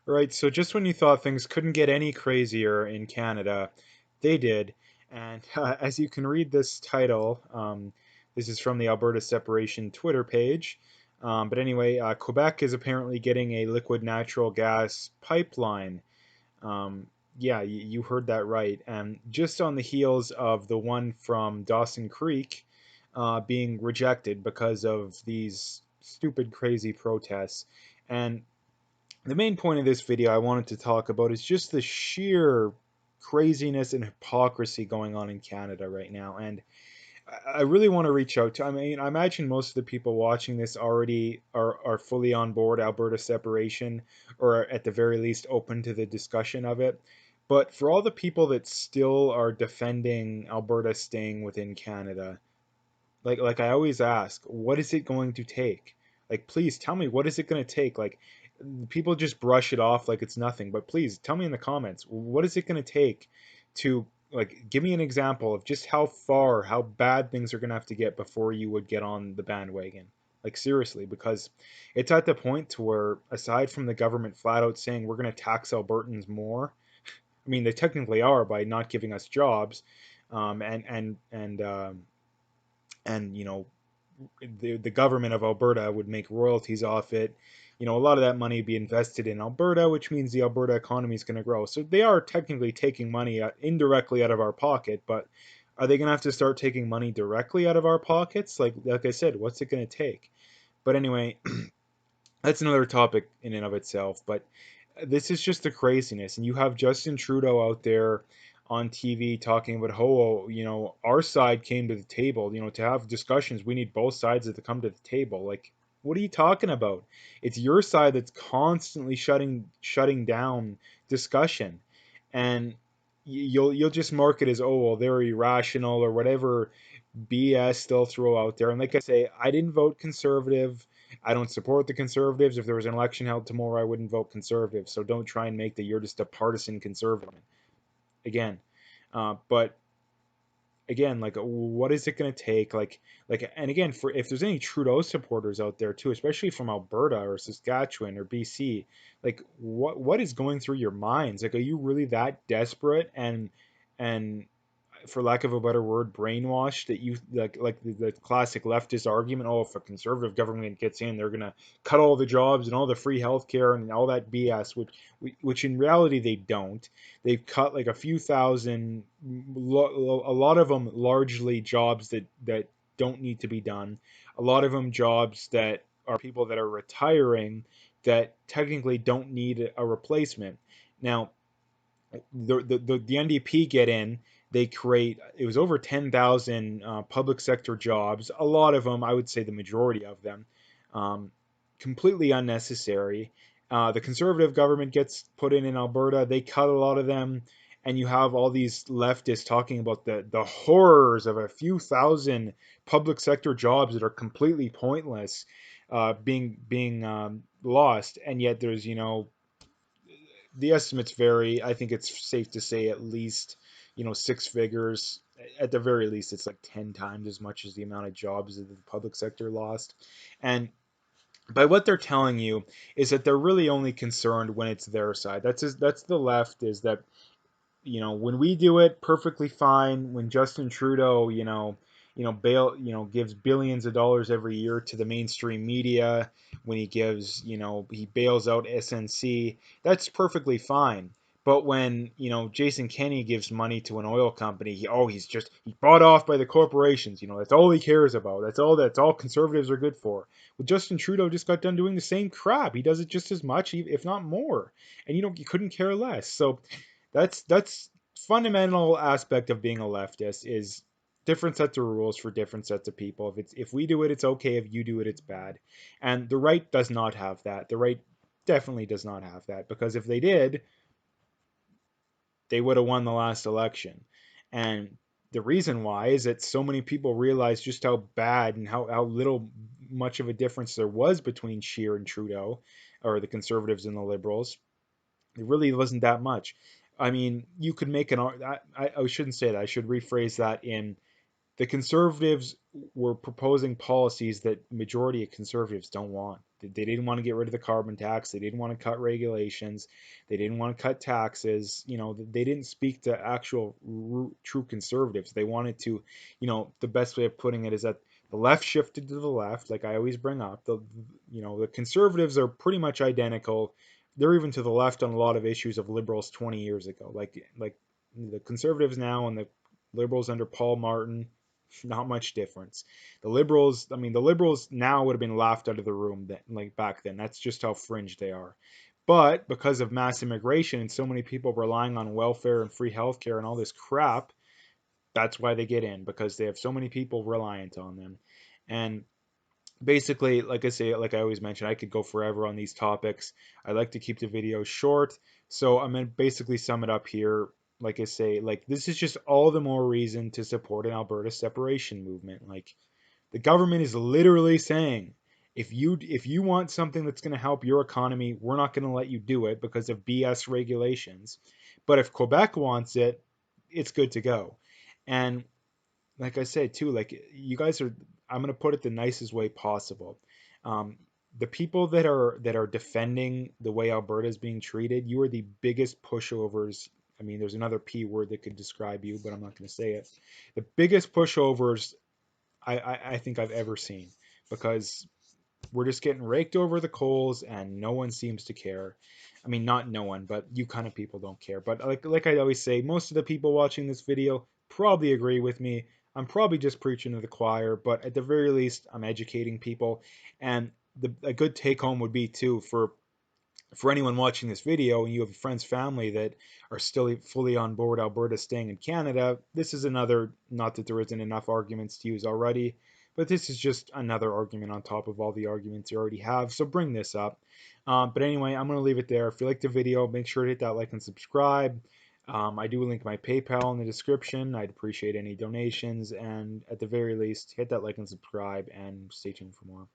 Right, so just when you thought things couldn't get any crazier in Canada, they did. And as you can read this title, this is from the Alberta Separation Twitter page. But anyway, Quebec is apparently getting a liquid natural gas pipeline. Um, yeah, you heard that right. And just on the heels of the one from Dawson Creek being rejected because of these stupid, crazy protests. And the main point of this video I wanted to talk about is just the sheer craziness and hypocrisy going on in Canada right now. And I really want to reach out to, I mean, I imagine most of the people watching this already are fully on board Alberta separation, or at the very least open to the discussion of it. But for all the people that still are defending Alberta staying within Canada, like I always ask, what is it going to take? Like, please tell me, what is it going to take? Like, people just brush it off like it's nothing, but please tell me in the comments, what is it going to take to, like, give me an example of just how far, how bad things are going to have to get before you would get on the bandwagon. Like, seriously, because it's at the point to where, aside from the government flat out saying we're going to tax Albertans more, I mean, they technically are by not giving us jobs, and the government of Alberta would make royalties off it. A lot of that money would be invested in Alberta, which means the Alberta economy is going to grow. So they are technically taking money indirectly out of our pocket, but are they going to have to start taking money directly out of our pockets? Like I said, what's it going to take? But anyway, that's another topic in and of itself. But this is just the craziness, and you have Justin Trudeau out there on TV talking about how our side came to the table. To have discussions, we need both sides to come to the table. Like, what are you talking about? It's your side that's constantly shutting down discussion, and you'll just mark it as, oh well, they're irrational or whatever BS they'll throw out there. And like I say, I didn't vote conservative. I don't support the conservatives. If there was an election held tomorrow, I wouldn't vote conservative. So don't try and make that you're just a partisan conservative again. But again, like, what is it going to take? And again, for if there's any Trudeau supporters out there too, especially from Alberta or Saskatchewan or BC, like, what is going through your minds? Like, are you really that desperate and for lack of a better word, brainwashed that you like the classic leftist argument, oh, if a conservative government gets in, they're gonna cut all the jobs and all the free healthcare and all that BS, which in reality they don't. They've cut like a few thousand, a lot of them largely jobs that don't need to be done. A lot of them jobs that are people that are retiring that technically don't need a replacement. Now, the NDP get in, they create, it was over 10,000 public sector jobs. A lot of them, I would say the majority of them, um, completely unnecessary. The conservative government gets put in Alberta. They cut a lot of them, and you have all these leftists talking about the horrors of a few thousand public sector jobs that are completely pointless, being lost, and yet there's the estimates vary. I think it's safe to say at least, six figures. At the very least, it's like 10 times as much as the amount of jobs that the public sector lost. And by what they're telling you is that they're really only concerned when it's their side. That's the left, is that when we do it perfectly fine, when Justin Trudeau, gives billions of dollars every year to the mainstream media, when he bails out SNC, that's perfectly fine. But when, Jason Kenney gives money to an oil company, he's bought off by the corporations. That's all he cares about. That's all conservatives are good for. Well, Justin Trudeau just got done doing the same crap. He does it just as much, if not more. And you couldn't care less. So that's fundamental aspect of being a leftist, is different sets of rules for different sets of people. If we do it, it's okay. If you do it, it's bad. And the right does not have that. The right definitely does not have that, because if they did, they would have won the last election. And the reason why is that so many people realized just how bad and how little much of a difference there was between Scheer and Trudeau, or the conservatives and the liberals. It really wasn't that much. I mean, you could make an. I shouldn't say that. I should rephrase that in. the conservatives were proposing policies that majority of conservatives don't want. They didn't want to get rid of the carbon tax. They didn't want to cut regulations. They didn't want to cut taxes. They didn't speak to actual true conservatives. They wanted to, the best way of putting it is that the left shifted to the left, like I always bring up. The conservatives are pretty much identical. They're even to the left on a lot of issues of liberals 20 years ago. Like the conservatives now and the liberals under Paul Martin, not much difference. The liberals now would have been laughed out of the room then, like back then. That's just how fringe they are. But because of mass immigration and so many people relying on welfare and free healthcare and all this crap, that's why they get in, because they have so many people reliant on them. And basically, like I say, like I always mention, I could go forever on these topics. I like to keep the videos short, so I'm gonna basically sum it up here. Like I say, like this is just all the more reason to support an Alberta separation movement. Like the government is literally saying, if you want something that's going to help your economy, we're not going to let you do it because of BS regulations. But if Quebec wants it, it's good to go. And like I said too, like you guys are, I'm gonna put it the nicest way possible. Um, the people that are defending the way Alberta is being treated, you are the biggest pushovers. I mean, there's another P word that could describe you, but I'm not going to say it. The biggest pushovers I think I've ever seen, because we're just getting raked over the coals and no one seems to care. I mean, not no one, but you kind of people don't care. But like I always say, most of the people watching this video probably agree with me. I'm probably just preaching to the choir, but at the very least, I'm educating people. And a good take home would be too, for anyone watching this video and you have friends, family that are still fully on board Alberta staying in Canada, this is another, not that there isn't enough arguments to use already, but this is just another argument on top of all the arguments you already have. So bring this up. But anyway, I'm going to leave it there. If you liked the video, make sure to hit that like and subscribe. I do link my PayPal in the description. I'd appreciate any donations. And at the very least, hit that like and subscribe and stay tuned for more.